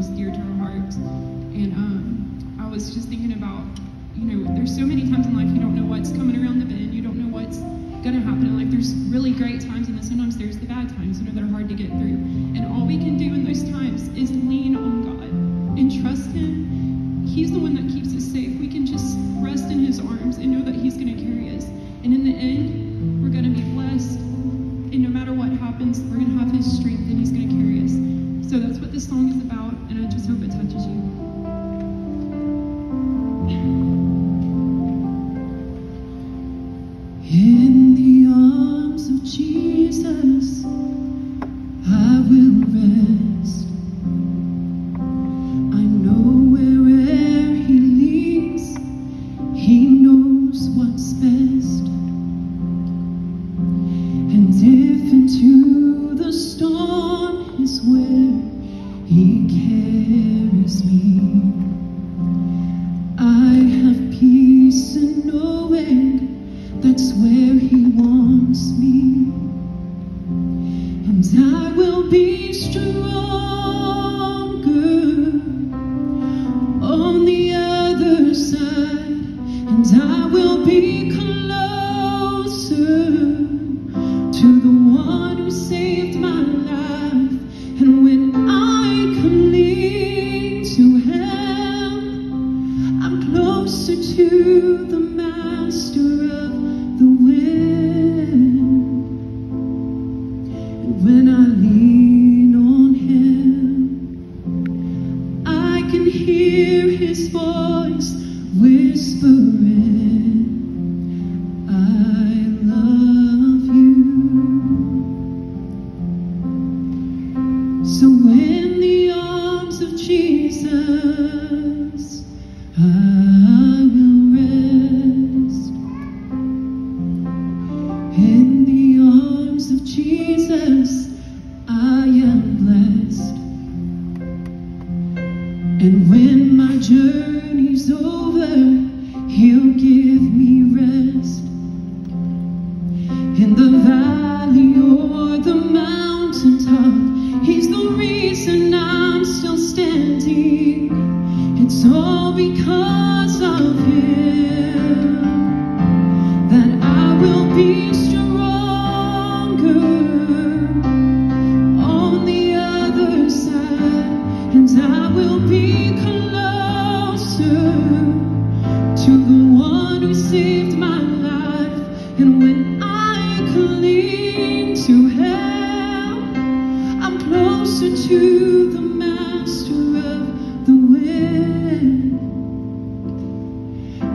most dear to our hearts. And I was just thinking about, there's so many times in life you don't know what's coming around the bend, you don't know what's going to happen in life. There's really great times, and then sometimes there's the bad times, that are hard to get through. And all we can do in those times is lean on God and trust Him. He's the one that keeps us safe. We can just rest in His arms and know that He's going to carry us. And in the end, we're going to be blessed. And no matter what happens, we're going to have His strength, and He's going to carry us. So that's what this song is about, and I just hope it touches you. In the arms of Jesus, I will rest. I know wherever He leads, He knows what's best. And if into the storm is where He carries me, I have peace in knowing that's where He wants me. And I will be stronger on the other side, and I will be closer to the one who saved my life. And when I cling to Him, I'm closer to the Master of the wind. And when I lean on Him, I can hear His voice whispering, I love you. So in the arms of Jesus, I will rest. In the arms of Jesus, I am blessed. And when my journey's over, He'll give me rest. In the valley or the mountaintop, He's the reason I'm still standing. It's all because of Him that I will be stronger on the other side, and I will be closer to the one who saved my life. And when I cling to Him, I'm closer to the Master of the wind.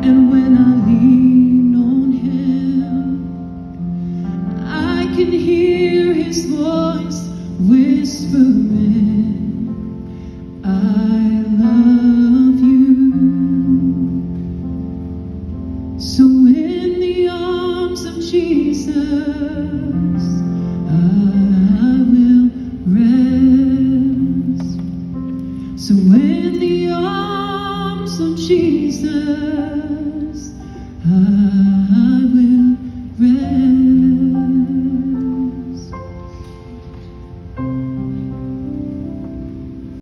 And when I lean on Him, I can hear His voice whispering, I love you. So in the arms of Jesus, I will rest. So in the arms of Jesus, I will rest.